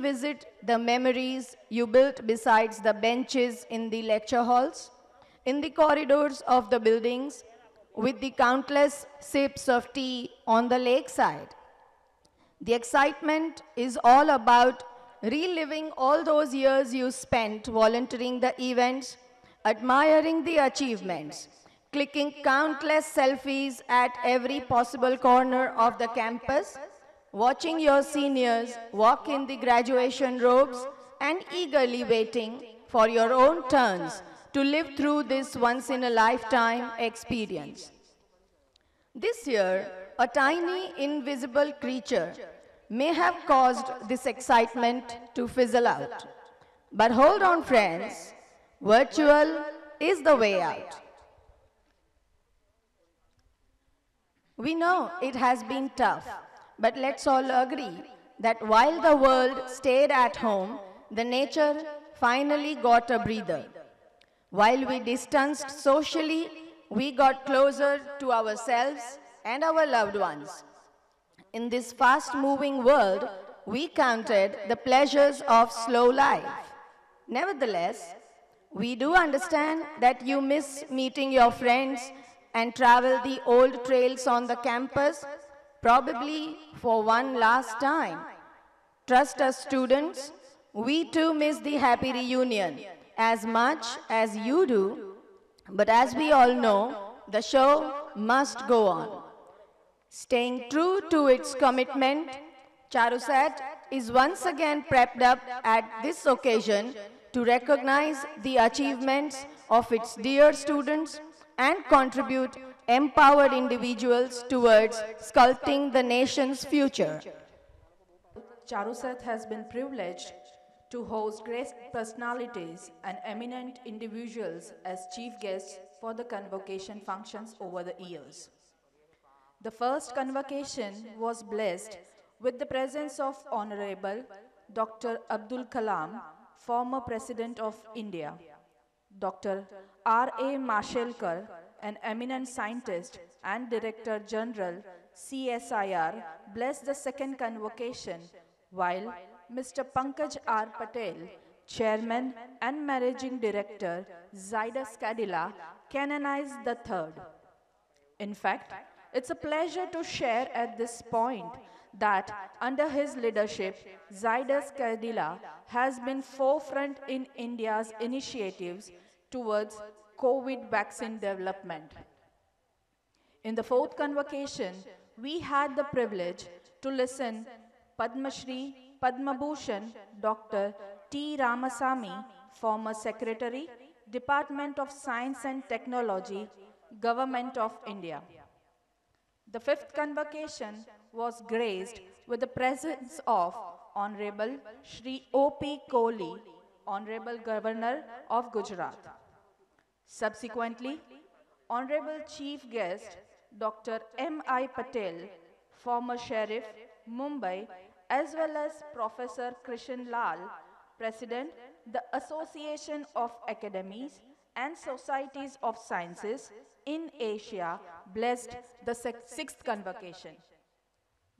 Visit the memories you built besides the benches in the lecture halls, in the corridors of the buildings, with the countless sips of tea on the lakeside. The excitement is all about reliving all those years you spent volunteering the events, admiring the achievements, clicking countless selfies at every possible corner of the campus, watching your seniors walk in the graduation robes and eagerly waiting for your own turns to live through this once-in-a-lifetime experience. This year, a tiny invisible creature may have caused this excitement to fizzle out. But hold on, friends, virtual is the way out. We know it has been tough, but let's all agree that while the world stayed at home, the nature finally got a breather. While we distanced socially, we got closer to ourselves and our loved ones. In this fast-moving world, we counted the pleasures of slow life. Nevertheless, we do understand that you miss meeting your friends and travel the old trails on the campus, probably for one last time. Trust us, students, we too miss the happy reunion as much as you do, but as we all know, the show must go on. Staying true to its commitment, Charusat is once again prepped up at this occasion to recognize the achievements of its dear students and contribute empowered individuals towards sculpting the nation's future. Charusat has been privileged to host great personalities and eminent individuals as chief guests for the convocation functions over the years. The first convocation was blessed with the presence of Honorable Dr. Abdul Kalam, former President of India. Dr. R.A. Mashelkar, an eminent scientist and Director General, CSIR, blessed the second convocation, while Mr. Pankaj R. Patel, Chairman and Managing Director, Zydus Cadila, canonized the third. In fact, it's a pleasure to share at this point that under his leadership, Zydus Cadila has been forefront in India's initiatives towards COVID vaccine development. In the fourth convocation, we had the privilege to listen Padma Shri, Padma Bhushan, Dr. T. Ramasamy, former Secretary, Department of Science and Technology, Government of India. The fifth convocation was graced with the presence of Honorable Shri O.P. Kohli, Honorable Governor of Gujarat. Subsequently, Honorable Chief Guest Dr. M.I. Patel, former Sheriff, Mumbai, as well as Professor Krishan Lal, President, the Association of Academies and Societies of Sciences in Asia, blessed the sixth convocation.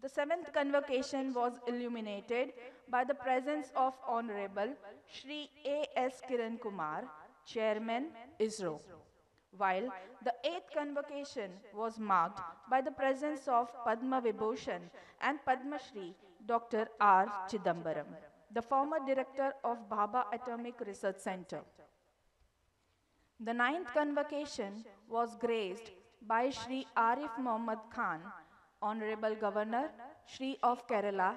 The seventh convocation was illuminated by the presence of Honorable Shri A.S. Kiran Kumar, Chairman, ISRO, while the eighth convocation was marked by the presence of Padma Vibhushan and Padma Shri Dr. R. Chidambaram, the former director of Bhabha Atomic Research Center. The ninth convocation was graced by Shri Arif Muhammad Khan, Honorable Governor, Shri of Kerala,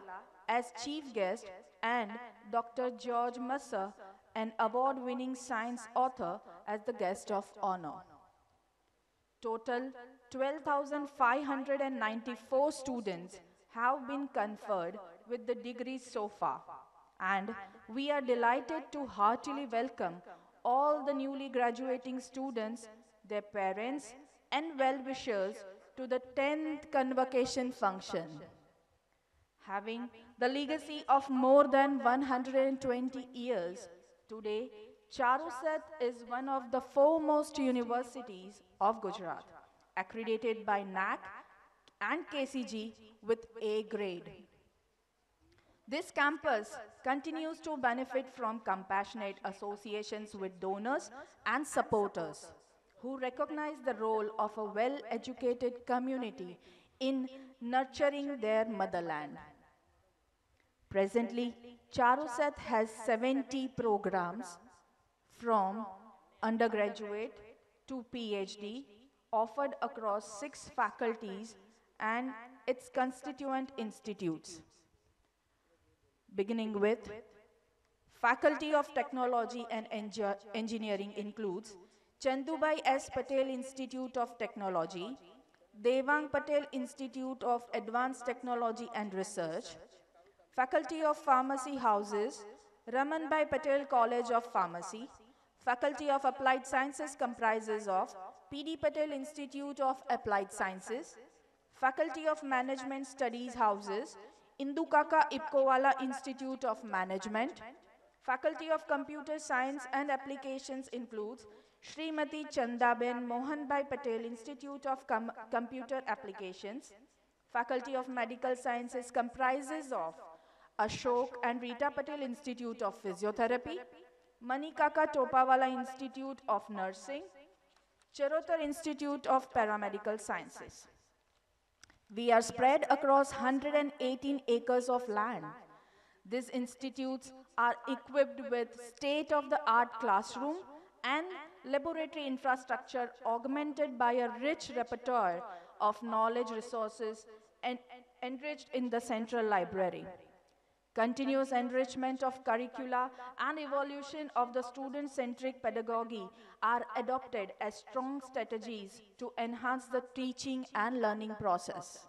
as chief guest, and Dr. George Musser, an award-winning science author, as the guest of honor. Total 12,594 students have been conferred with the degrees so far, and we are delighted to heartily welcome all the newly graduating students, their parents, and well-wishers to the 10th convocation function. Having the legacy of more than 120 years, today Charusat is one of the foremost universities of Gujarat, accredited by NAC and KCG with A grade. This campus continues to benefit from compassionate associations with donors and supporters who recognize the role of a well-educated community in nurturing their motherland. Presently, Charusat has 70 programs from undergraduate to PhD offered across 6 faculties and its constituent institutes. Beginning with Faculty of Technology and Engineering includes Chandubai S. Patel Institute of Technology, Devang Patel Institute of Advanced Technology and Research, Faculty of Pharmacy houses Ramanbhai Patel College of Pharmacy, Faculty of Applied Sciences comprises of P.D. Patel Institute of Applied Sciences, Faculty of Management Studies houses Indu Kaka Ipkowala Institute of Management, Faculty of Computer Science and Applications includes Srimati Chandaben Mohanbhai Patel Institute of Computer Applications, Faculty of Medical Sciences comprises of Ashok and Rita Patel Institute of Physiotherapy, Manikaka Topawala Institute of Nursing, Charotar Institute of Paramedical Sciences. We are spread across 118 acres of land. These institutes are equipped with state-of-the-art classroom and laboratory infrastructure augmented by a rich repertoire of knowledge resources and enriched in the central library. Continuous enrichment of curricula and evolution of the student-centric pedagogy are adopted as strong strategies to enhance the teaching and learning process.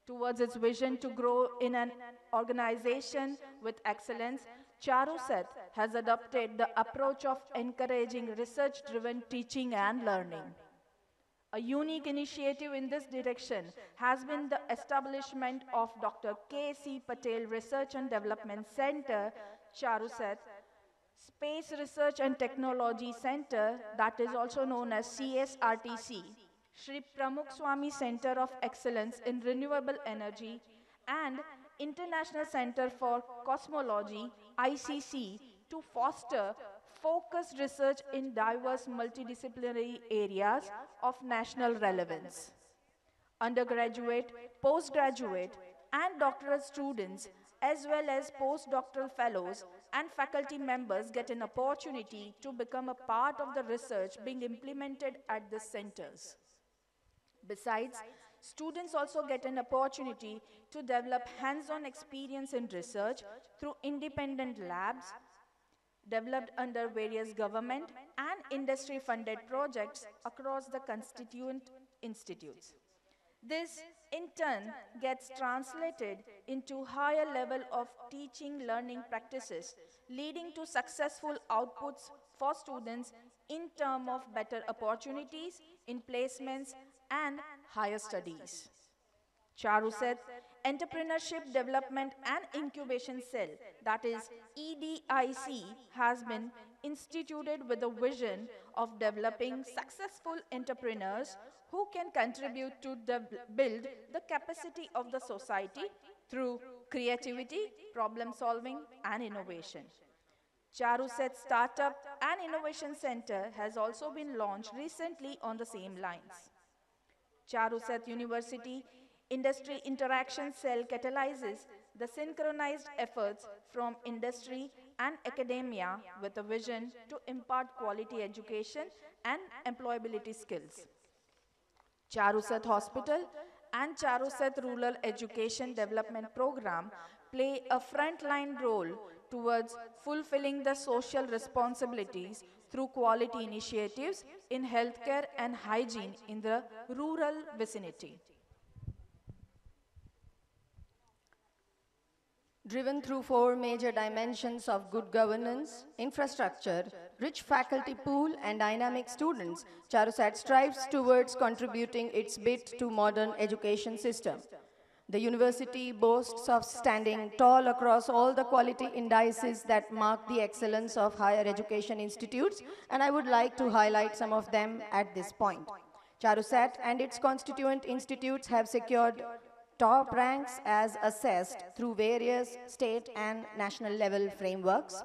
Towards its vision to grow in an organization with excellence, Charusat has adopted the approach of encouraging research-driven teaching and learning. A unique initiative in this direction has been the establishment of Dr. K.C. Patel Research and Development Center, Charusat, Space Research and Technology Center, that is also known as CSRTC, Shri Pramukh Swami Center of Excellence in Renewable Energy, and International Center for Cosmology, ICC, to foster focused research in diverse multidisciplinary areas of national relevance. Undergraduate, postgraduate, and doctoral students, as well as postdoctoral fellows and faculty members get an opportunity to become a part of the research being implemented at the centers. Besides, students also get an opportunity to develop hands-on experience in research through independent labs, developed under various government and industry-funded projects across the constituent institutes. This, in turn, gets translated into higher level of teaching learning practices, leading to successful outputs for students in terms of better opportunities in placements and higher studies. Charuset Entrepreneurship Development and Incubation Cell, that is EDIC, has been instituted with the vision of developing successful entrepreneurs who can contribute to build the capacity of the society through creativity, problem solving, and innovation. Charuset Startup and Innovation Center has also been launched recently on the same lines. Charuset University Industry Interaction Cell catalyzes the synchronized efforts from industry and academia with a vision to impart quality education and employability skills. Charuset Hospital and Charuset Rural Education Development Program play a frontline role towards fulfilling the social responsibilities through quality initiatives in healthcare and hygiene in the rural vicinity. Driven through four major dimensions of good governance, infrastructure, rich faculty pool, and dynamic students, Charuset strives towards contributing its bit to modern education system. The university boasts of standing tall across all the quality indices that mark the excellence of higher education institutes, and I would like to highlight some of them at this point. Charuset and its constituent institutes have secured top ranks as assessed through various state and national level frameworks.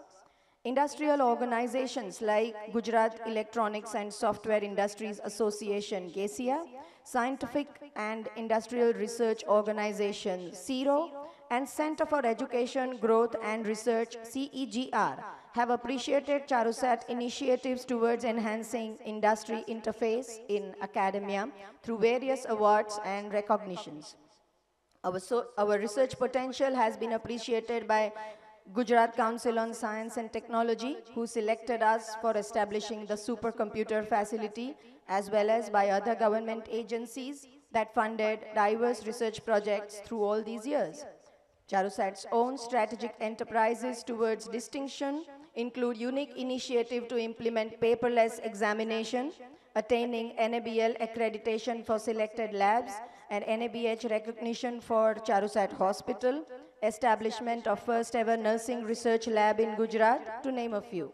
Industrial organizations like Gujarat Electronics and Software Industries Association (GESIA), Scientific and Industrial Research Organization (CIRO), and Center for Education, Growth and Research (CEGR) have appreciated Charuset initiatives towards enhancing industry interface in academia through various awards and recognitions. Our research potential has been appreciated by Gujarat Council on Science and Technology, who selected us for establishing the supercomputer facility, as well as by other government agencies that funded diverse research projects through all these years. Charuset's own strategic enterprises towards distinction include unique initiative to implement paperless examination, attaining NABL accreditation for selected labs, and NABH recognition for Charuset Hospital, establishment of first ever nursing research lab in Gujarat, to name a few.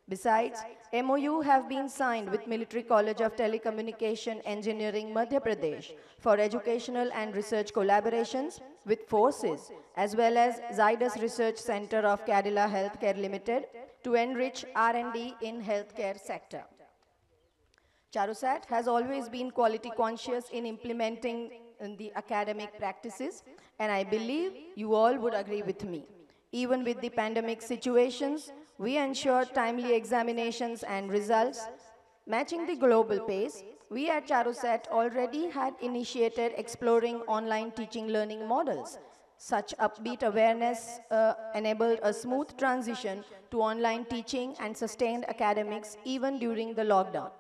Besides, MOU have been signed with Military College of Telecommunication Engineering, Madhya Pradesh for educational and research collaborations with forces, as well as Zydus Research Center of Kerala Healthcare Limited to enrich R&D in healthcare sector. Charuset has always been quality conscious in implementing the academic practices, and I believe you all would agree with me. Even with the pandemic situations, we ensured timely examinations and results. Matching the global pace, we at Charuset already had initiated exploring online teaching learning models. Such upbeat awareness enabled a smooth transition to online teaching and sustained academics even during the lockdown.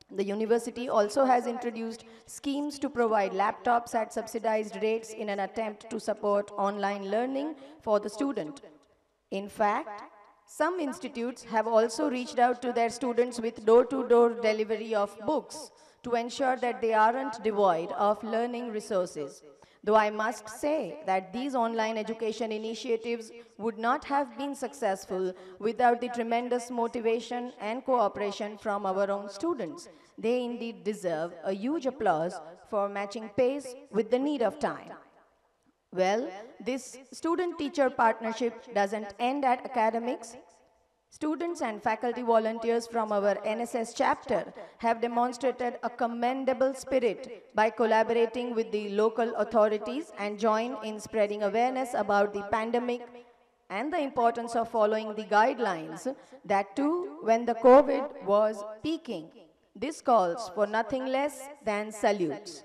The university also has introduced schemes to provide laptops at subsidized rates in an attempt to support online learning for the student. In fact, some institutes have also reached out to their students with door-to-door delivery of books to ensure that they aren't devoid of learning resources. Though I must say that these online education initiatives would not have been successful without the tremendous motivation and cooperation from our own students. They indeed deserve a huge applause for matching pace with the need of time. Well, this student-teacher partnership doesn't end at academics. Students and faculty volunteers from our NSS chapter have demonstrated a commendable spirit by collaborating with the local authorities and join in spreading awareness about the pandemic and the importance of following the guidelines, that too when the COVID was peaking. This calls for nothing less than salutes.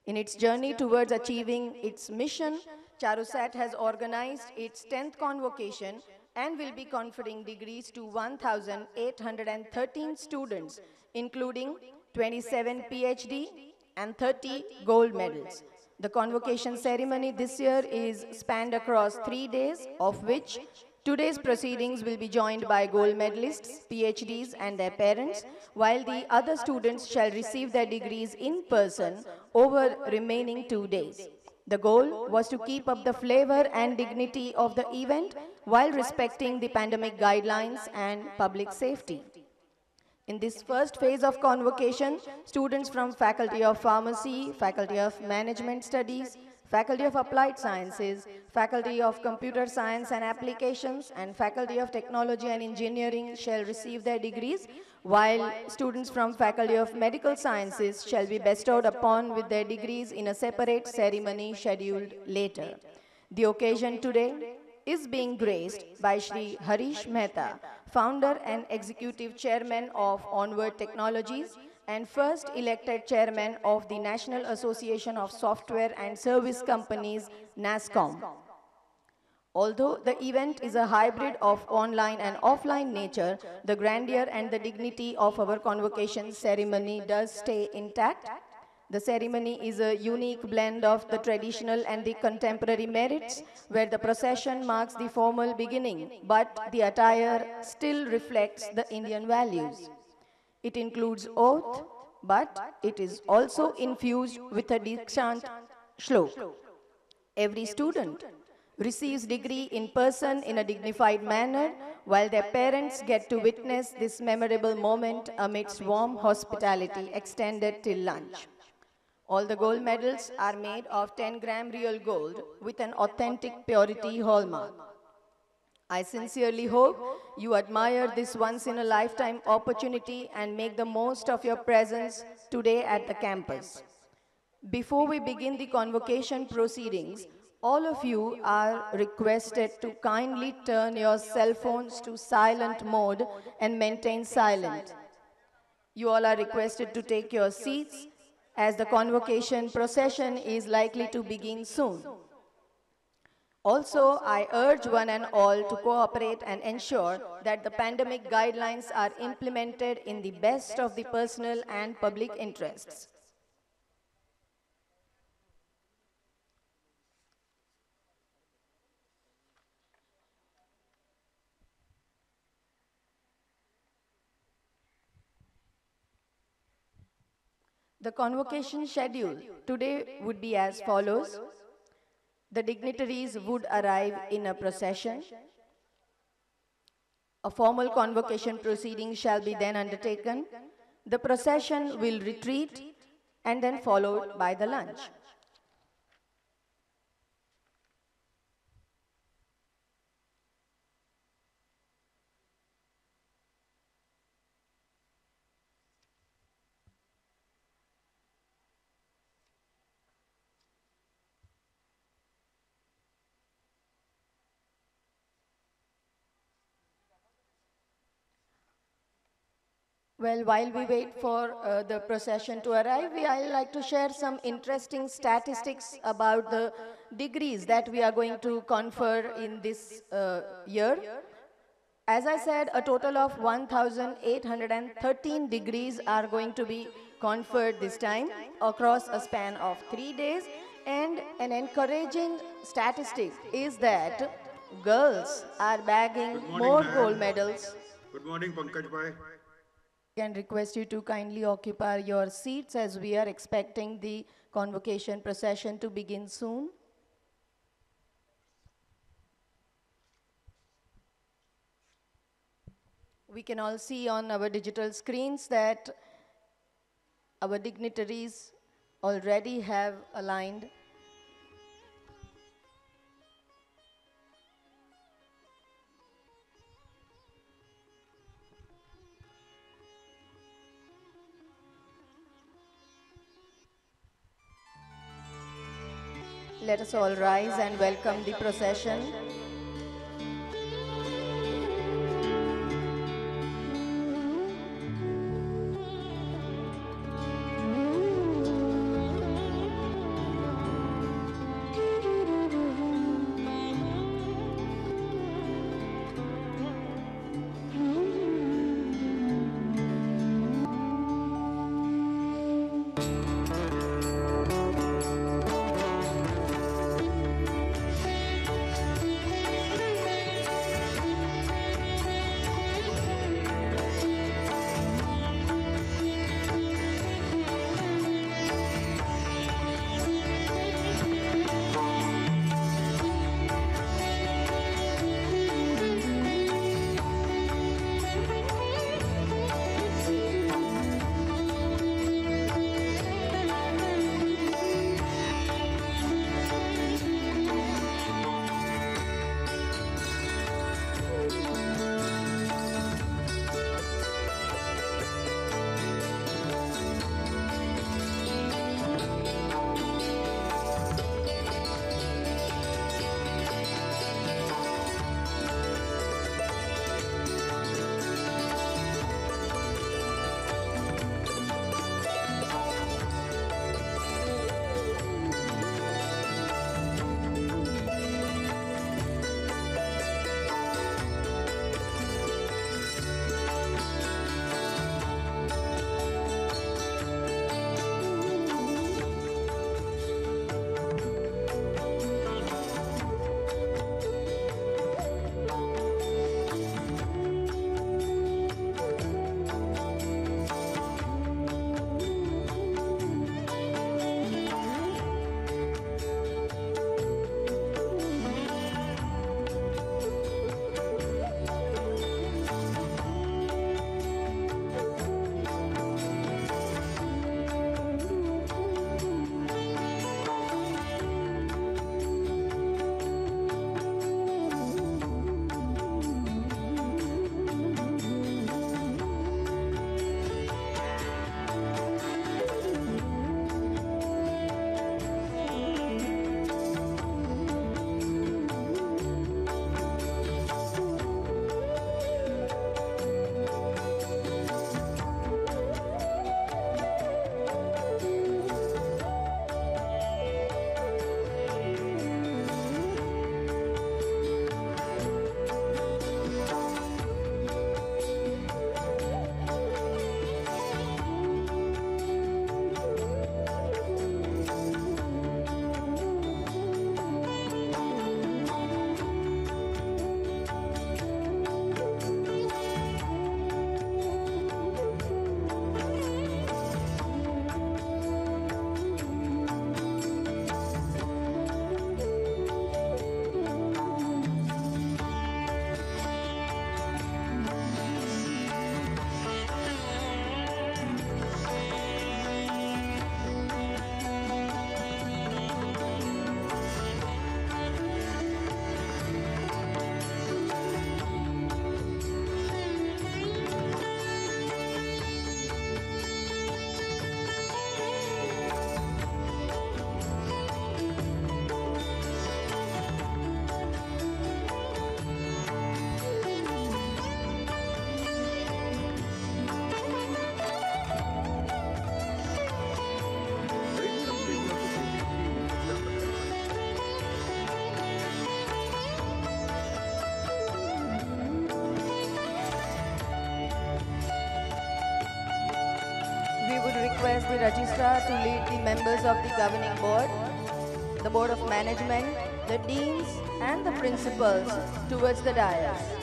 In its journey towards achieving its mission, Charuset has organized its 10th convocation and will be conferring degrees to 1,813 students, including 27 PhD and 30 gold medals. The convocation ceremony this year is spanned across 3 days, of which Today's proceedings will be joined by gold medalists, PhDs, and their parents, while the other students shall receive their degrees in person over remaining 2 days. The goal was to keep up the flavor and dignity of the event while respecting the pandemic guidelines and public safety. In this first phase of convocation, students from Faculty of Pharmacy, Faculty of Management Studies, Faculty of Applied Sciences, Faculty of Computer Science and Applications, and Faculty of Technology and Engineering shall receive their degrees, while students from Faculty of Medical Sciences shall be bestowed upon with their degrees in a separate ceremony scheduled later. The occasion today is being graced by Shri Harish Mehta, founder and executive chairman of Onward Technologies and first elected chairman of the National Association of Software and Service Companies, NASSCOM. Although the event is a hybrid of online and offline nature, the grandeur and the dignity of our convocation ceremony does stay intact. The ceremony is a unique blend of the traditional and the contemporary merits, where the procession marks the formal beginning, but the attire still reflects the Indian values. It includes oath, but it is also infused with a Dikshant Shlok. Every student receives degree in person in a dignified manner, while their parents get to witness this memorable moment amidst warm hospitality extended till lunch. All the gold medals are made of 10-gram real gold with an authentic purity hallmark. I sincerely hope you admire this once-in-a-lifetime opportunity and make the most of your presence today at the campus. Before we begin the convocation proceedings, all of you are requested to kindly turn your cell phones to silent mode and maintain silent. You all are requested to take your seats as the convocation procession is likely to begin soon. Also, I urge one and all to cooperate and ensure that the pandemic guidelines are implemented in the best of the personal and public interests. The convocation schedule today would be as follows. The dignitaries would arrive in a procession. A formal convocation proceeding shall be then undertaken. The procession will retreat and then followed by the lunch. Well, while we wait for the procession to arrive, I like to share some interesting statistics about the degrees that we are going to confer in this year. As I said, a total of 1,813 degrees are going to be conferred this time across a span of 3 days. And an encouraging statistic is that girls are bagging more gold medals. Good morning, Pankaj Bhai. Can request you to kindly occupy your seats as we are expecting the convocation procession to begin soon. We can all see on our digital screens that our dignitaries already have aligned. Let us all rise and welcome the procession. would request the registrar to lead the members of the governing board, the board of management, the deans and the principals towards the dais.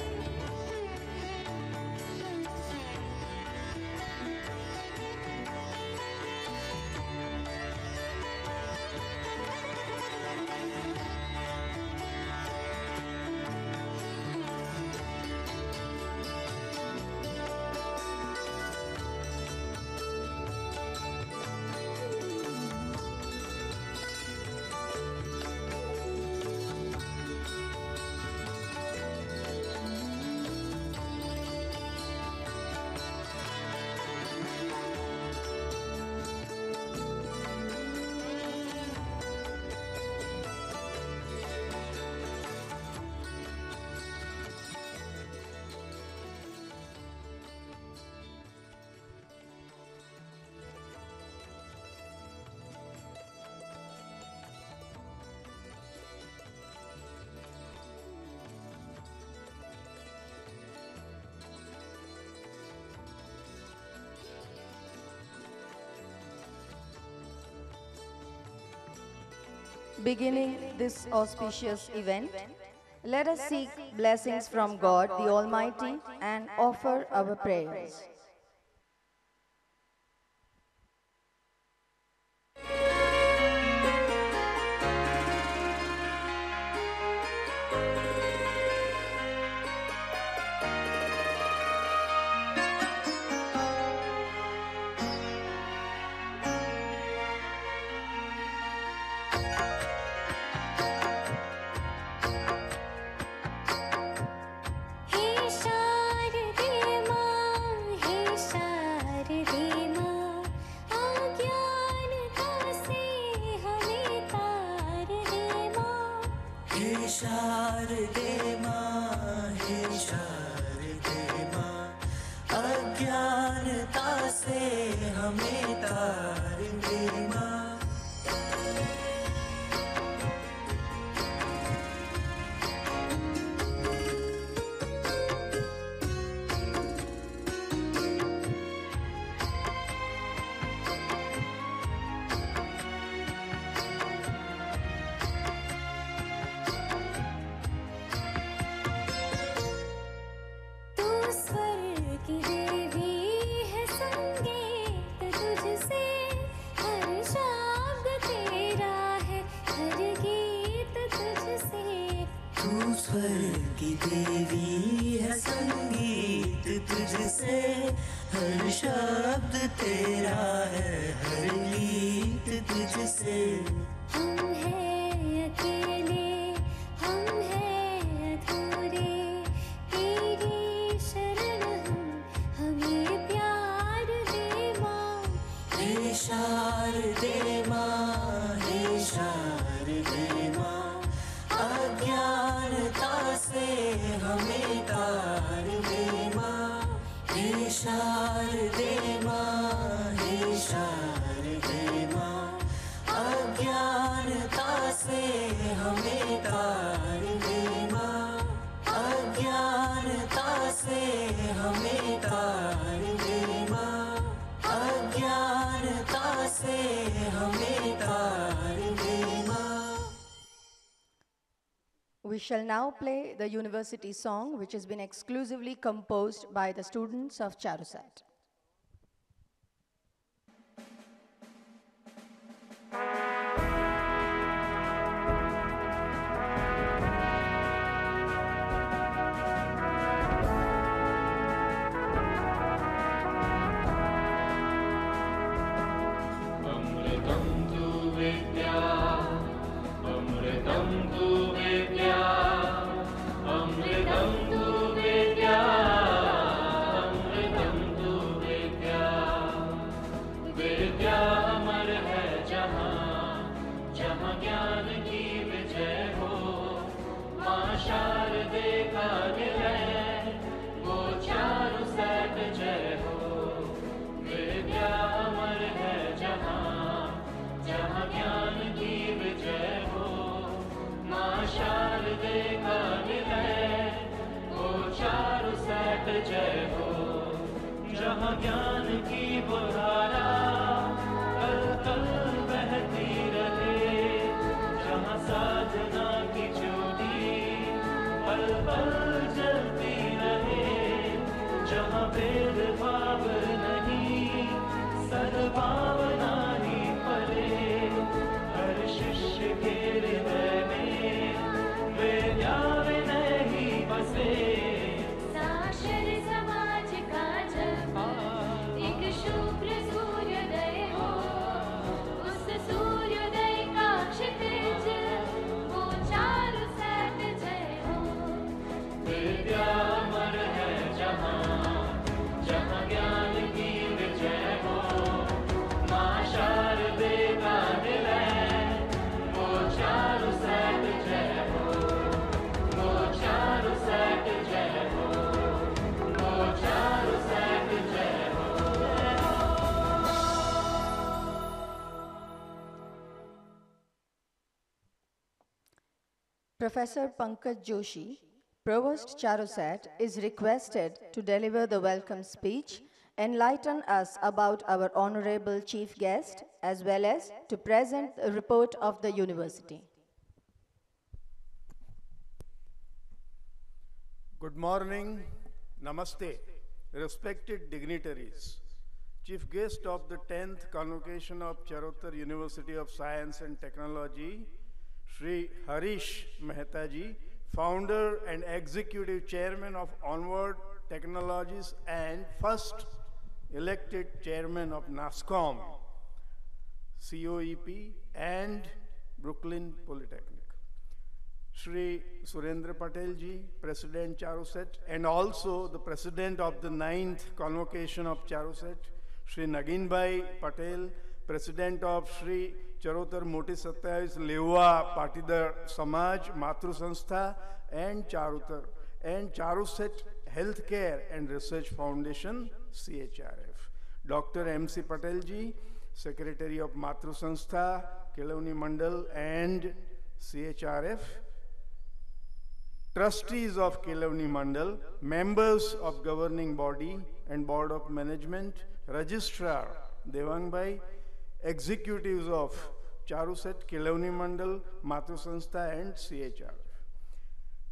Beginning this auspicious event, let us seek blessings from God the Almighty and offer our prayers. We shall now play the university song, which has been exclusively composed by the students of Charusat. जय हो जहाँ ज्ञान की बुहारा Professor Pankaj Joshi, Provost Charosat, is requested to deliver the welcome speech, enlighten us about our honorable chief guest, as well as to present the report of the university. Good morning, Namaste, respected dignitaries. Chief guest of the 10th convocation of Charotar University of Science and Technology, Shri Harish Mehta ji, founder and executive chairman of Onward Technologies and first elected chairman of NASSCOM, COEP and Brooklyn Polytechnic. Shri Surendra Patel ji, President Charosat, and also the President of the 9th Convocation of Charosat, Shri Nagin Bhai Patel, President of Shri Charotar Moti Sattayis Lewa Patidar Samaj Matru Sanstha and Charotar and Charosat Healthcare and Research Foundation, CHRF. Dr. M.C. Patel ji, Secretary of Matru Sanstha, Kelavani Mandal and CHRF. Trustees of Kelavani Mandal, members of governing body and board of management, registrar Devang Bhai, executives of Charosat, Kelavani Mandal, Matru Sanstha and CHR.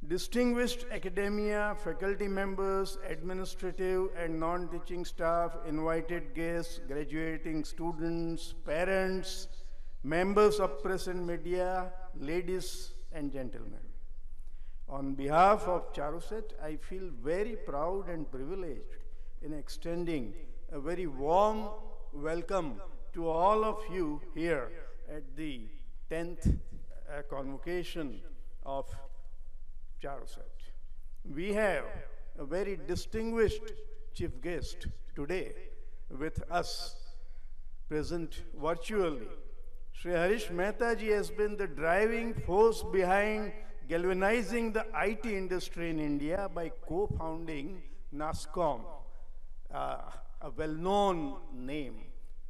Distinguished academia, faculty members, administrative and non-teaching staff, invited guests, graduating students, parents, members of press and media, ladies and gentlemen. On behalf of Charosat, I feel very proud and privileged in extending a very warm welcome to all of you here at the 10th convocation of Charosat. We have a very distinguished chief guest today with us present virtually. Shri Harish Mehta ji has been the driving force behind galvanizing the IT industry in India by co-founding NASSCOM, a well-known name,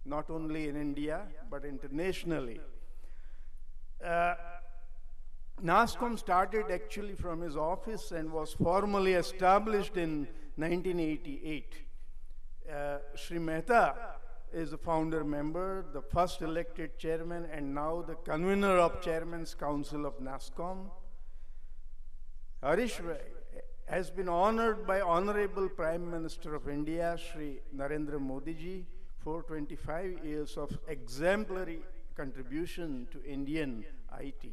not only in India, but internationally. NASSCOM started actually from his office and was formally established in 1988. Shri Mehta is a founder member, the first elected chairman, and now the convener of Chairman's Council of NASSCOM. Harish has been honored by Honorable Prime Minister of India, Shri Narendra Modi ji, for 25 years of exemplary contribution to Indian IT.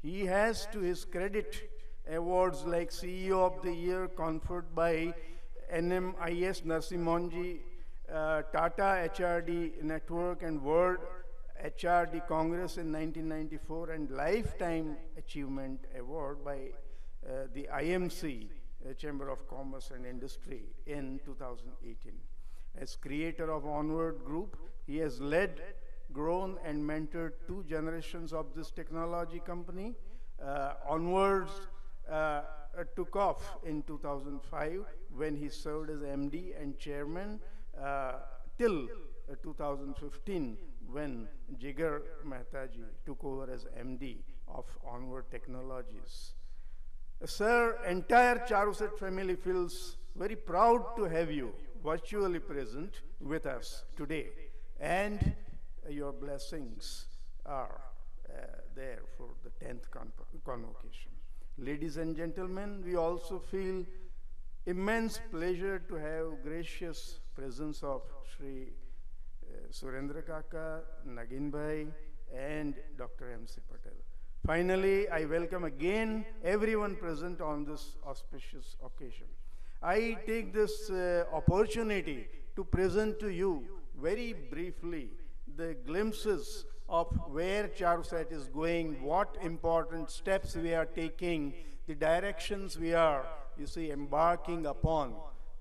He has, to his credit, awards like CEO of the Year conferred by NMIS Narsimhanji, Tata HRD Network and World HRD Congress in 1994, and Lifetime Achievement Award by the IMC, Chamber of Commerce and Industry, in 2018. As creator of Onward Group, he has led, grown and mentored 2 generations of this technology company. Onwards took off in 2005 when he served as MD and chairman till 2015 when Jigar Mehta ji took over as MD of Onward Technologies. Sir, entire Charosat family feels very proud to have you virtually present with us today, and your blessings are there for the 10th convocation. Ladies and gentlemen, we also feel immense pleasure to have gracious presence of Shri Surendra Kaka, Nagin Bhai, and Dr. M.C. Patel. Finally, I welcome again everyone present on this auspicious occasion. I take this opportunity to present to you very briefly the glimpses of where Charosat is going, what important steps we are taking, the directions we are, embarking upon,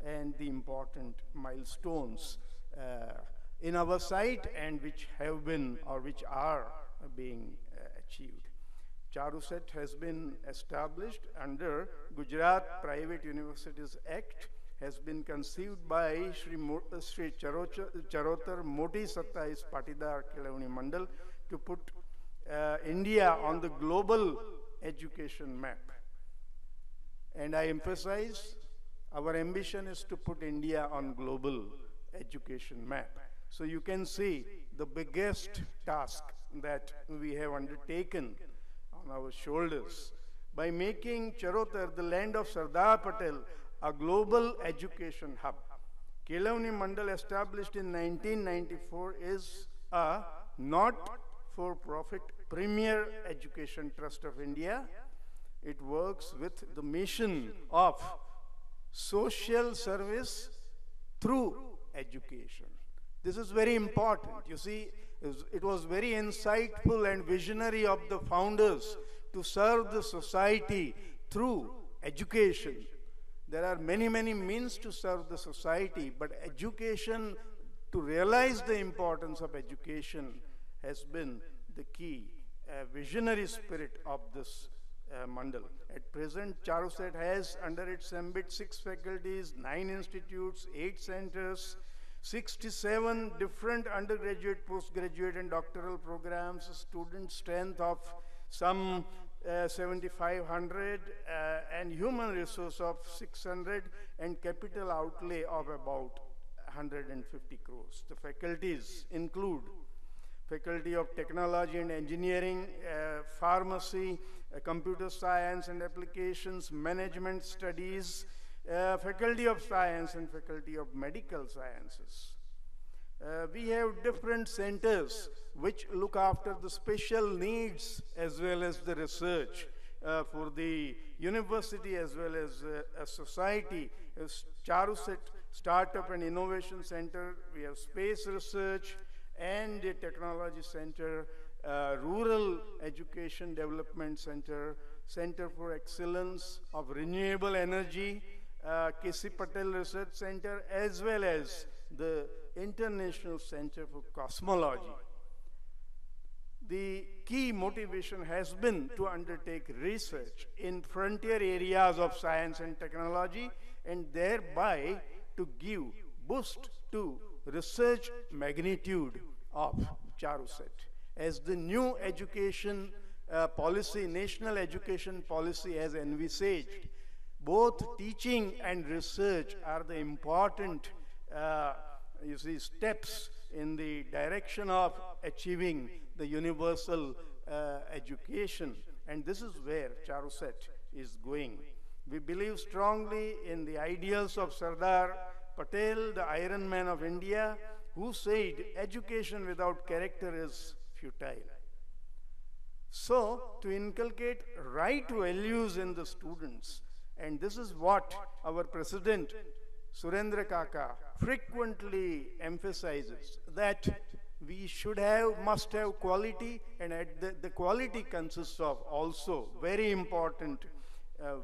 and the important milestones in our sight and which have been or which are being achieved. Charosat has been established under Gujarat Private Universities Act, has been conceived by Shri Charotar Moti Sattayis Patidar Kelavani Mandal to put India on the global education map. And I emphasize, our ambition is to put India on global education map. So you can see the biggest task that we have undertaken on our shoulders by making Charotar, the land of Sardar Patel, a global education hub. Kelavani Mandal, established in 1994, is a not-for-profit premier education trust of India. It works with the mission of social service through education. This is very important. You see, it was very insightful and visionary of the founders to serve the society through education. There are many, many means to serve the society, but education, to realize the importance of education, has been the key visionary spirit of this mandal. At present, Charuset has under its ambit 6 faculties, 9 institutes, 8 centers, 67 different undergraduate, postgraduate and doctoral programs, a student strength of some 7,500 and human resource of 600 and capital outlay of about 150 crores. The faculties include Faculty of Technology and Engineering, Pharmacy, Computer Science and Applications, Management Studies, Faculty of Science and Faculty of Medical Sciences. We have different centers which look after the special needs as well as the research for the university as well as a society. Charuset Startup and Innovation Center, we have Space Research and a Technology Center, Rural Education Development Center, Center for Excellence of Renewable Energy, K.C. Patel Research Center, as well as the International Center for Cosmology. The key motivation has been to undertake research in frontier areas of science and technology and thereby to give boost to research magnitude of Charuset. As the new education policy, national education policy has envisaged, both teaching and research are the important steps in the direction of achieving the universal education, and this is where Charuset is going. We believe strongly in the ideals of Sardar Patel, the Iron Man of India, who said education without character is futile. So, to inculcate right values in the students, and this is what our President Surendra Kaka frequently emphasizes, that we must have quality, and the quality consists of also very important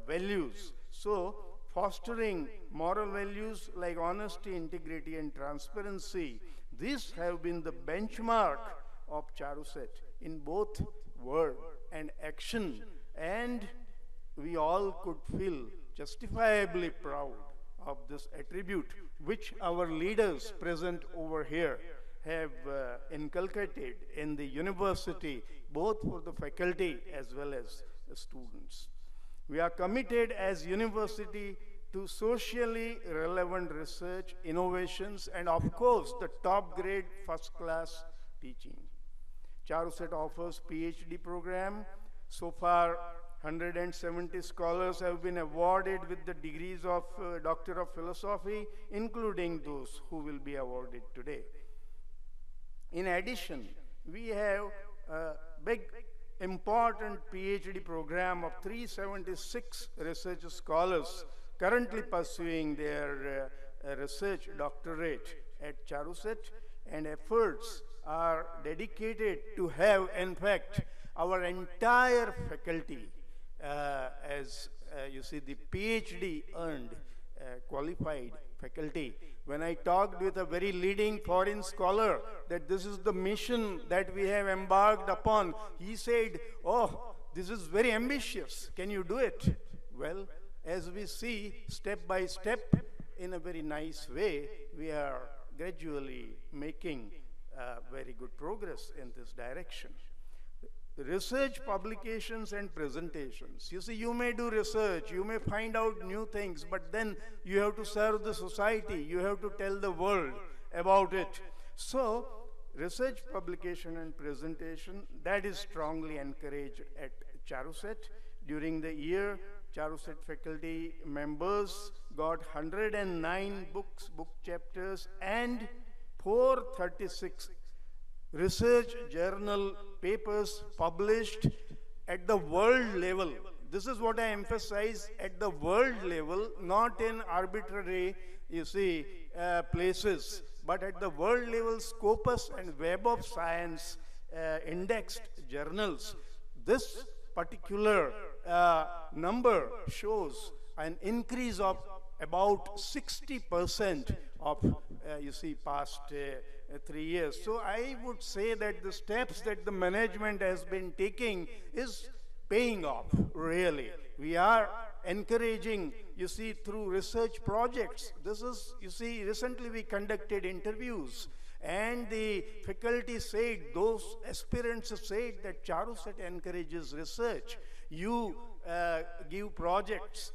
values. So, fostering moral values like honesty, integrity and transparency, these have been the benchmark of Charuset in both word and action, and we all could feel justifiably proud of this attribute which our leaders present over here have inculcated in the university, both for the faculty as well as the students. We are committed as university to socially relevant research, innovations, and of course the top grade first class teaching. Charuset offers PhD program. So far 170 scholars have been awarded with the degrees of Doctor of Philosophy, including those who will be awarded today. In addition, we have a big important PhD program of 376 research scholars currently pursuing their research doctorate at Charuset, and efforts are dedicated to have, in fact, our entire faculty as you see the PhD earned qualified faculty. When I talked with a very leading foreign scholar that this is the mission that we have embarked upon, he said, "Oh, this is very ambitious. Can you do it?" Well, as we see step by step in a very nice way, we are gradually making very good progress in this direction. Research, publications, and presentations. You see, you may do research, you may find out new things, but then you have to serve the society, you have to tell the world about it. So, research, publication, and presentation, that is strongly encouraged at Charuset. During the year, Charuset faculty members got 109 books, book chapters, and 436 research journal papers published at the world level. This is what I emphasize, at the world level, not in arbitrary, you see, places, but at the world level. Scopus and Web of Science indexed journals. This particular number shows an increase of about 60% of, you see, past 3 years. So I would say that the steps that the management has been taking is paying off, really. We are encouraging, you see, through research projects. This is, you see, recently we conducted interviews, and the faculty said, those aspirants said that Charuset encourages research. You give projects,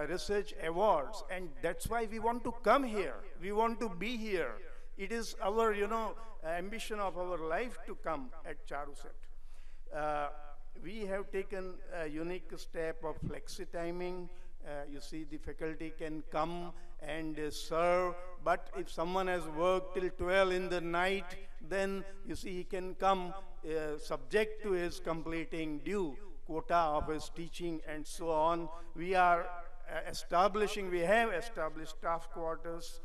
research awards, and that's why we want to come here. We want to be here. It is our, you know, ambition of our life to come at Charuset. We have taken a unique step of flexi timing. You see, the faculty can come and serve, but if someone has worked till 12 in the night, then you see he can come subject to his completing due quota of his teaching and so on. We are we have established staff quarters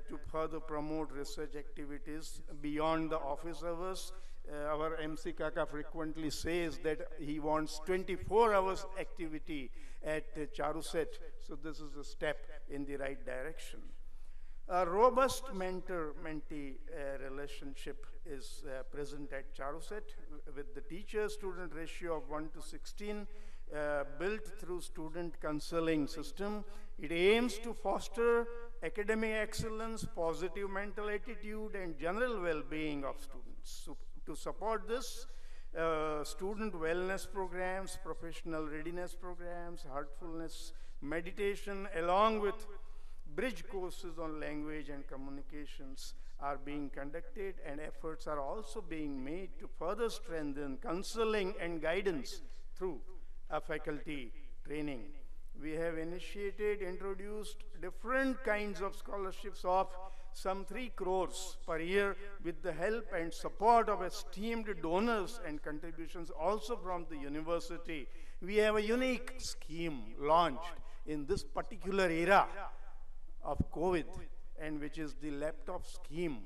to further promote research activities beyond the office hours. Our MC Kaka frequently says that he wants 24 hours activity at Charuset. So this is a step in the right direction. A robust mentor-mentee relationship is present at Charuset with the teacher-student ratio of 1:16, built through student counseling system. It aims to foster academic excellence, positive mental attitude, and general well-being of students. So to support this, student wellness programs, professional readiness programs, heartfulness meditation, along with bridge courses on language and communications are being conducted, and efforts are also being made to further strengthen counseling and guidance through a faculty training. We have introduced different kinds of scholarships of some 3 crores per year with the help and support of esteemed donors and contributions also from the university. We have a unique scheme launched in this particular era of COVID, and which is the laptop scheme.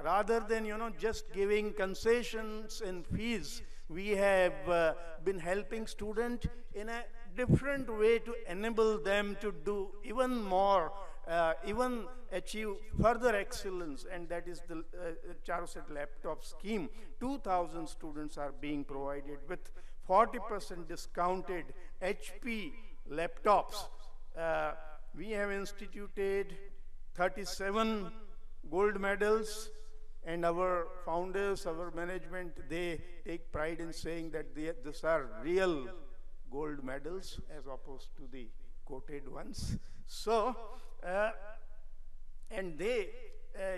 Rather than, you know, just giving concessions in fees, we have been helping students in a different way to enable them to do even more, even achieve further excellence, and that is the Charuset laptop scheme. 2,000 students are being provided with 40% discounted HP laptops. We have instituted 37 gold medals, and our founders, our management, they take pride in saying that these are real gold medals as opposed to the quoted ones. So, and they,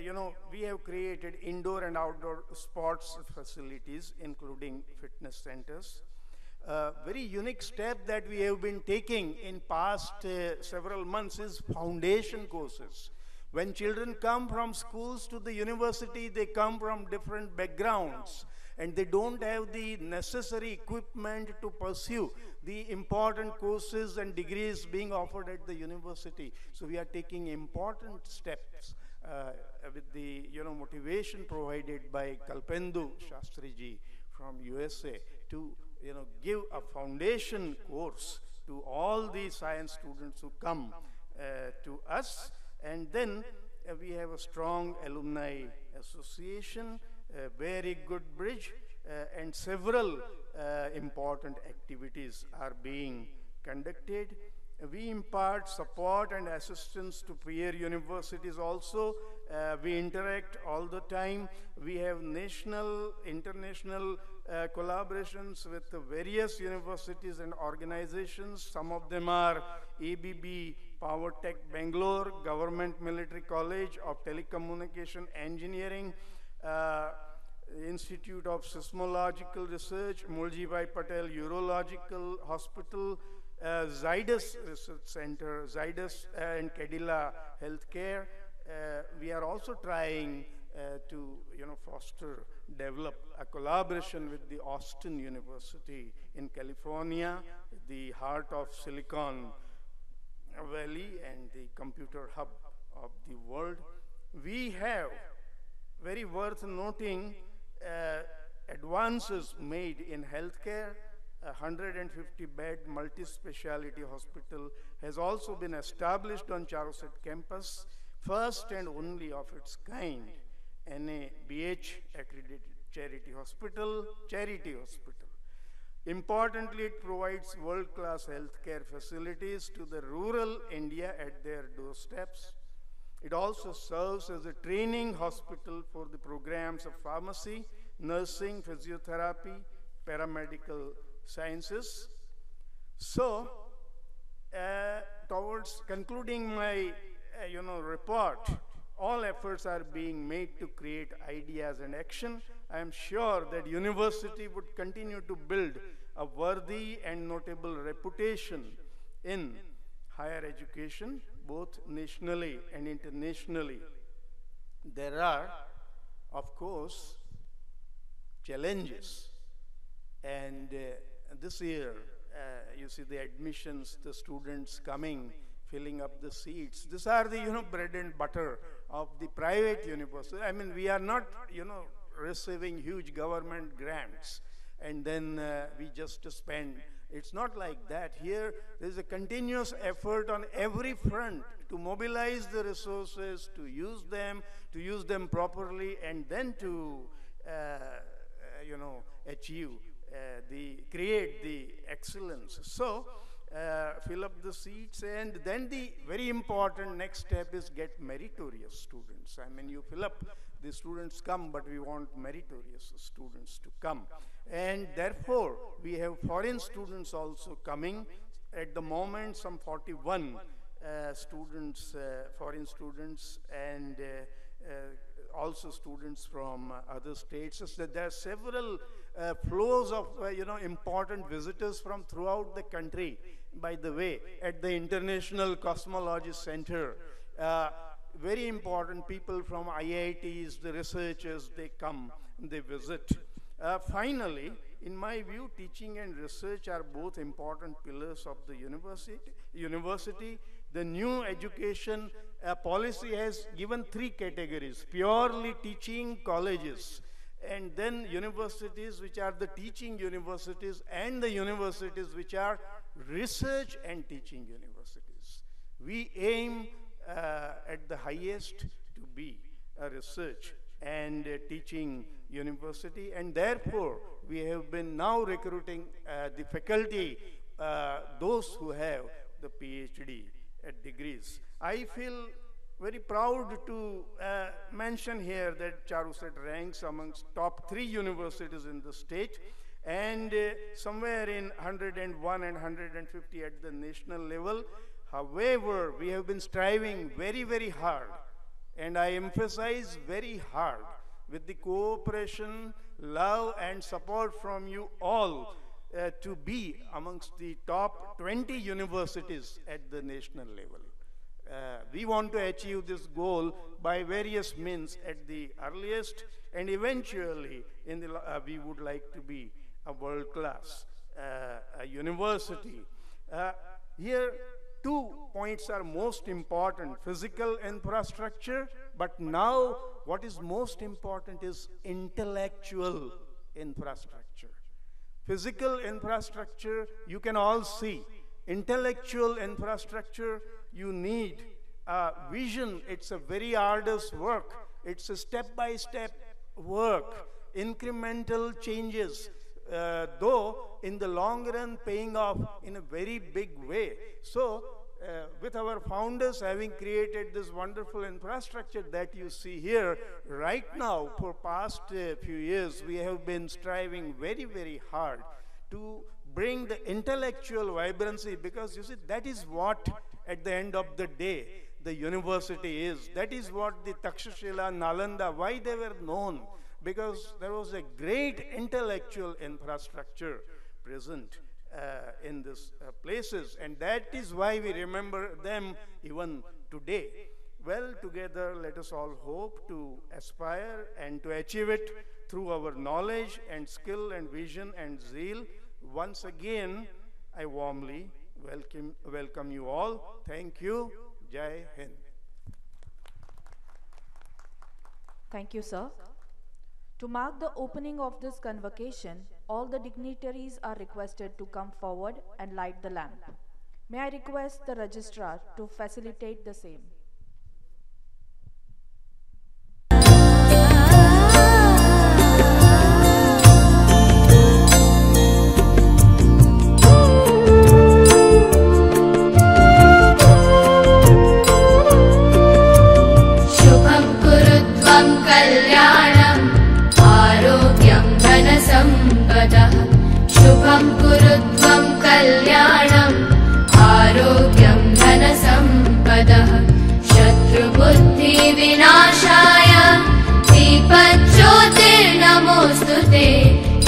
you know, we have created indoor and outdoor sports facilities, including fitness centers. Very unique step that we have been taking in past several months is foundation courses. When children come from schools to the university, they come from different backgrounds, and they don't have the necessary equipment to pursue the important courses and degrees being offered at the university. So we are taking important steps with the, you know, motivation provided by Kalpendu Shastriji from USA to, you know, give a foundation course to all the science students who come to us. And then we have a strong alumni association, a very good bridge, and several important activities are being conducted. We impart support and assistance to peer universities also. We interact all the time. We have national, international collaborations with the various universities and organizations. Some of them are ABB, Power Tech Bangalore, Government Military College of Telecommunication Engineering, Institute of Seismological Research, Mulji Patel Urological Hospital, Zydus Research Center, Zydus and Cadila Healthcare. We are also trying to foster, develop a collaboration with the Austin University in California, the heart of Silicon Valley and the computer hub of the world. We have, very worth noting, advances made in healthcare. A 150-bed multi-speciality hospital has also been established on Charoset campus, first and only of its kind, NABH accredited charity hospital. Importantly, it provides world-class healthcare facilities to the rural India at their doorsteps. It also serves as a training hospital for the programs of pharmacy, nursing, physiotherapy, paramedical sciences. So, towards concluding my report, all efforts are being made to create ideas and action. I am sure that university would continue to build a worthy and notable reputation in higher education, both nationally and internationally. There are, of course, challenges. And this year, you see the admissions, the students coming, filling up the seats. These are the, bread and butter of the private university. I mean, we are not, receiving huge government grants and then we just spend. It's not like that. Here, there's a continuous effort on every front to mobilize the resources, to use them properly, and then to, achieve, create the excellence. So, fill up the seats, and then the very important next step is get meritorious students. I mean, you fill up, the students come, but we want meritorious students to come. And therefore, we have foreign students also coming. At the moment, some 41 students, foreign students, and also students from other states. So there are several flows of important visitors from throughout the country. By the way, at the International Cosmology Center, very important people from IITs, the researchers, they come, they visit. Finally, in my view, teaching and research are both important pillars of the university. The new education policy has given 3 categories: purely teaching colleges, and then universities which are the teaching universities, and the universities which are research and teaching universities. We aim at the highest to be a research and teaching university, and therefore we have been now recruiting the faculty, those who have the PhD degrees. I feel very proud to mention here that Charoset ranks amongst top 3 universities in the state, and somewhere in 101 and 150 at the national level. However, we have been striving very, very hard, and I emphasize very hard, with the cooperation, love, and support from you all, to be amongst the top 20 universities at the national level. We want to achieve this goal by various means at the earliest, and eventually we would like to be a world-class university. Here, 2 points are most important: physical infrastructure, but now what is most important is intellectual infrastructure. Physical infrastructure, you can all see. Intellectual infrastructure, you need a vision. It's a very arduous work. It's a step-by-step work, incremental changes. though in the long run paying off in a very big way. So, with our founders having created this wonderful infrastructure that you see here, right now for past few years, we have been striving very, very hard to bring the intellectual vibrancy, because you see, that is what at the end of the day the university is. That is what the Takshashila, Nalanda, why they were known, because there was a great intellectual infrastructure present in these places, and that is why we remember them even today. Well, together let us all hope to aspire and to achieve it through our knowledge and skill and vision and zeal. Once again, I warmly welcome you all. Thank you. Jai Hind. Thank you, sir. To mark the opening of this convocation, all the dignitaries are requested to come forward and light the lamp. May I request the registrar to facilitate the same. शुभं कुरु त्वं कल्याणम् आरोग्यं धनसम्पदः शत्रुबुद्धिविनाशाय दीपज्योतिर्नमोऽस्तु ते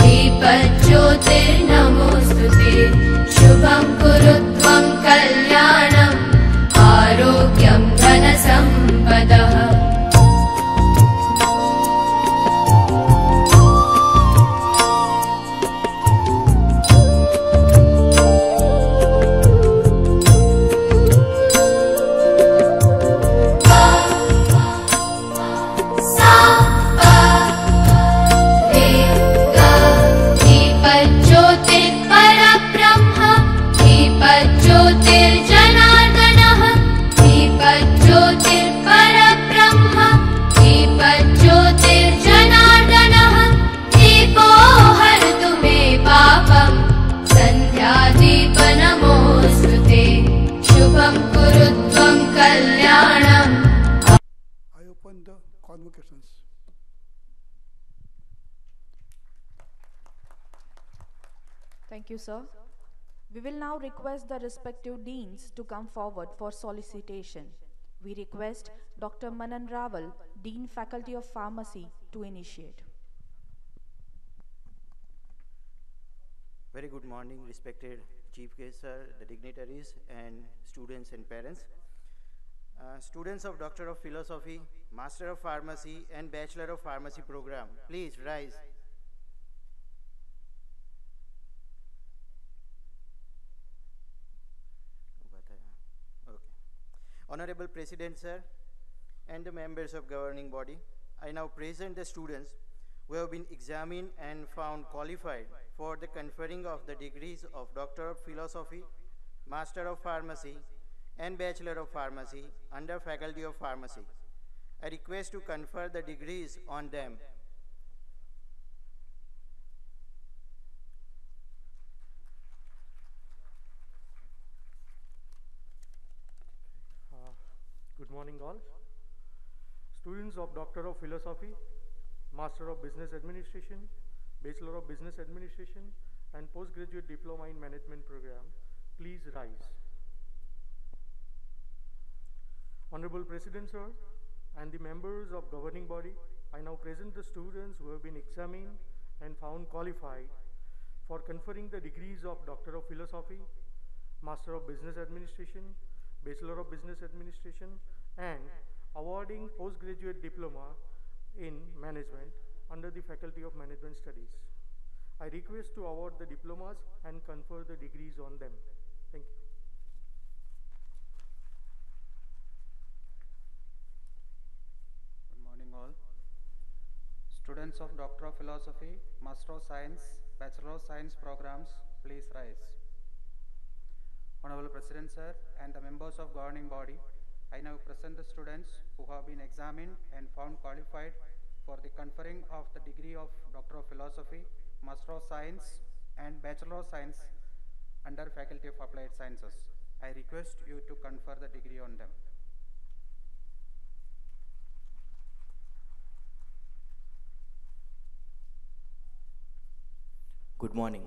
दीपज्योतिर्नमोऽस्तु ते शुभं कुरु त्वं कल्याणम् आरोग्यं धनसम्पदः Thank you, sir. We will now request the respective deans to come forward for solicitation. We request Dr. Manan Rawal, Dean Faculty of Pharmacy, to initiate. Very good morning, respected Chief Guest, sir, the dignitaries, and students and parents. Students of Doctor of Philosophy, Master of Pharmacy, and Bachelor of Pharmacy program, please rise. Honorable President, sir, and the members of governing body, I now present the students who have been examined and found qualified for the conferring of the degrees of Doctor of Philosophy, Master of Pharmacy, and Bachelor of Pharmacy under Faculty of Pharmacy. I request to confer the degrees on them. Good morning all. Students of Doctor of Philosophy, Master of Business Administration, Bachelor of Business Administration, and Postgraduate Diploma in Management program, please rise. Honorable President, sir, and the members of governing body, I now present the students who have been examined and found qualified for conferring the degrees of Doctor of Philosophy, Master of Business Administration, Bachelor of Business Administration, and awarding postgraduate diploma in management under the Faculty of Management Studies. I request to award the diplomas and confer the degrees on them. Thank you. Good morning all. Students of Doctor of Philosophy, Master of Science, Bachelor of Science programs, please rise. Honorable President, sir, and the members of governing body, I now present the students who have been examined and found qualified for the conferring of the degree of Doctor of Philosophy, Master of Science and Bachelor of Science under Faculty of Applied Sciences. I request you to confer the degree on them. Good morning.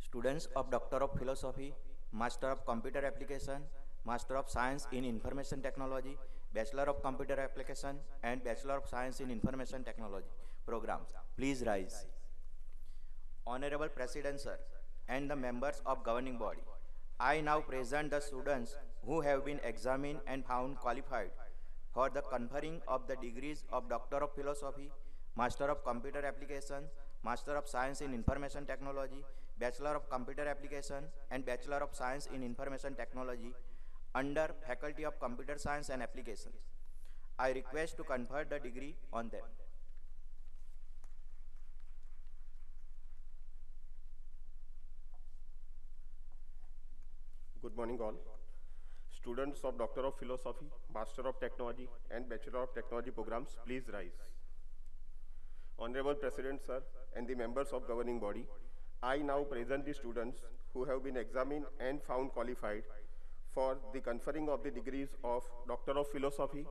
Students of Doctor of Philosophy, Master of Computer Application, Master of Science in Information Technology, Bachelor of Computer Application and Bachelor of Science in Information Technology programs, please rise. Honorable President Sir and the members of governing body, I now present the students who have been examined and found qualified for the conferring of the degrees of Doctor of Philosophy, Master of Computer Application, Master of Science in Information Technology, Bachelor of Computer Application and Bachelor of Science in Information Technology under Faculty of Computer Science and Applications. I request to confer the degree on them. Good morning all. Students of Doctor of Philosophy, Master of Technology and Bachelor of Technology programs, please rise. Honorable President Sir and the members of governing body, I now present the students who have been examined and found qualified for the conferring of the degrees of Doctor of Philosophy,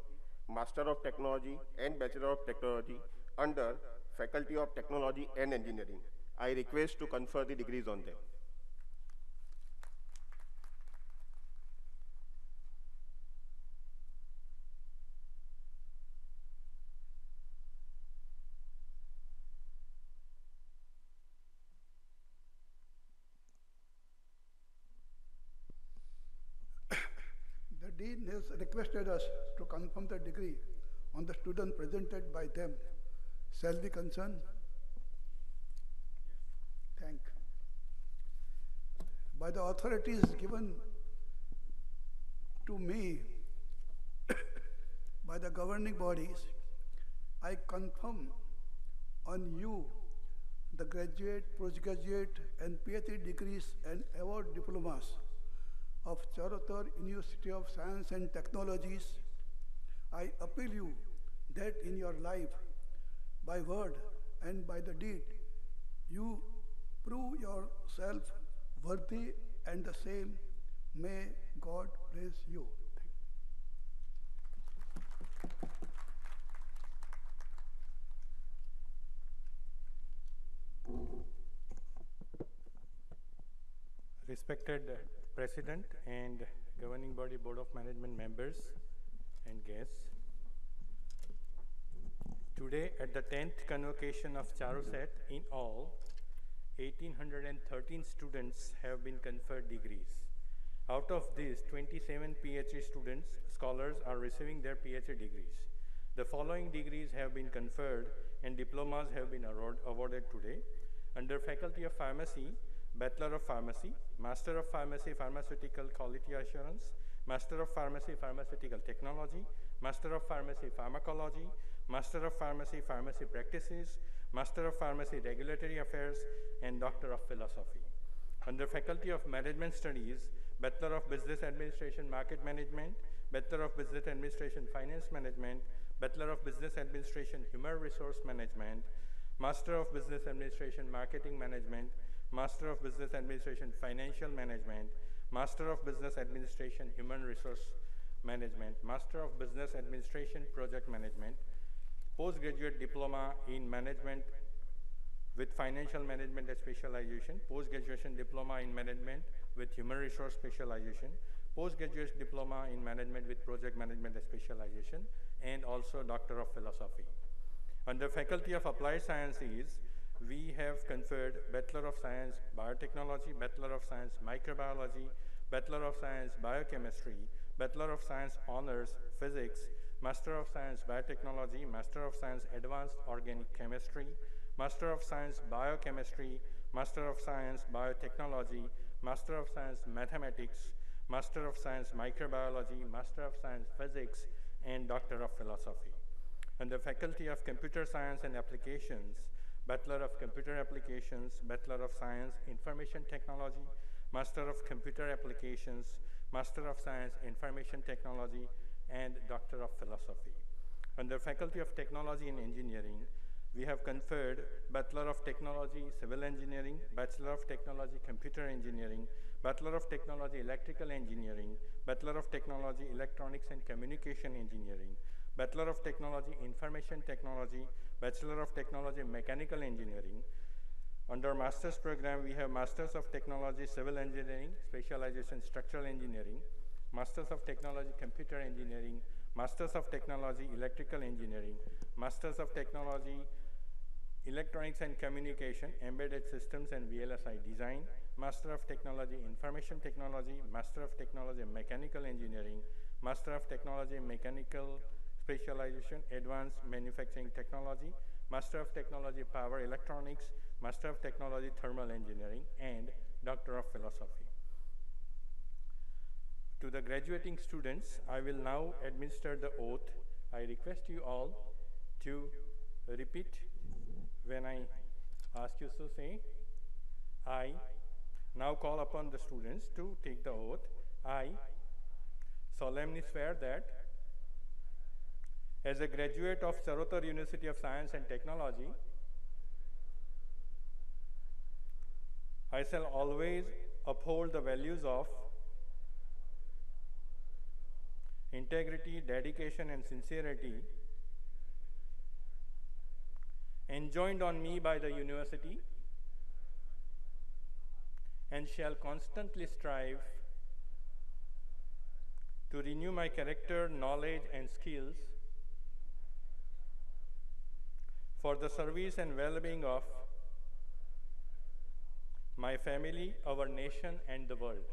Master of Technology and Bachelor of Technology under Faculty of Technology and Engineering. I request to confer the degrees on them. The Dean has requested us to confirm the degree on the student presented by them. Shall we concern? Thank. By the authorities given to me by the governing bodies, I confirm on you the graduate, postgraduate and PhD degrees and award diplomas of Charotar University of Science and Technologies. I appeal you that in your life, by word and by the deed, you prove yourself worthy and the same. May God bless you. Respected President and Governing Body Board of Management members and guests, today at the 10th convocation of Charoset, in all, 1,813 students have been conferred degrees. Out of these, 27 PhD students, scholars are receiving their PhD degrees. The following degrees have been conferred and diplomas have been awarded today. Under Faculty of Pharmacy, Bachelor of Pharmacy, Master of Pharmacy, Pharmaceutical Quality Assurance, Master of Pharmacy, Pharmaceutical Technology, Master of Pharmacy, Pharmacology, Master of Pharmacy, Pharmacy Practices, Master of Pharmacy, Regulatory Affairs, and Doctor of Philosophy. Under Faculty of Management Studies, Bachelor of Business Administration, Market Management, Bachelor of Business Administration, Finance Management, Bachelor of Business Administration, Human Resource Management, Master of Business Administration, Marketing Management, Master of Business Administration, Financial Management, Master of Business Administration, Human Resource Management, Master of Business Administration, Project Management, Postgraduate Diploma in Management with Financial Management Specialization, Postgraduation Diploma in Management with Human Resource Specialization, Postgraduate Diploma in Management with Project Management Specialization, and also Doctor of Philosophy. Under Faculty of Applied Sciences, we have conferred Bachelor of Science Biotechnology, Bachelor of Science Microbiology, Bachelor of Science Biochemistry, Bachelor of Science Honors Physics, Master of Science Biotechnology, Master of Science Advanced Organic Chemistry, Master of Science Biochemistry, Master of Science Biotechnology, Master of Science Mathematics, Master of Science Microbiology, Master of Science Physics, and Doctor of Philosophy. Under Faculty of Computer Science and Applications, Bachelor of Computer Applications, Bachelor of Science Information Technology, Master of Computer Applications, Master of Science Information Technology, and Doctor of Philosophy. Under Faculty of Technology and Engineering, we have conferred Bachelor of Technology, Civil Engineering, Bachelor of Technology, Computer Engineering, Bachelor of Technology, Electrical Engineering, Bachelor of Technology, Electronics and Communication Engineering, Bachelor of Technology, Information Technology, Bachelor of Technology, Mechanical Engineering. Under Master's program, we have Masters of Technology, Civil Engineering, Specialization Structural Engineering, Masters of Technology, Computer Engineering, Masters of Technology, Electrical Engineering, Masters of Technology, Electronics and Communication, Embedded Systems and VLSI Design, Master of Technology, Information Technology, Master of Technology, Mechanical Engineering, Master of Technology, Mechanical Specialization, Advanced Manufacturing Technology, Master of Technology, Power Electronics, Master of Technology, Thermal Engineering, and Doctor of Philosophy. To the graduating students, I will now administer the oath. I request you all to repeat when I ask you to say. I now call upon the students to take the oath. I solemnly swear that as a graduate of Sarotar University of Science and Technology, I shall always uphold the values of integrity, dedication, and sincerity enjoined on me by the university, and shall constantly strive to renew my character, knowledge, and skills for the service and well-being of my family, our nation, and the world.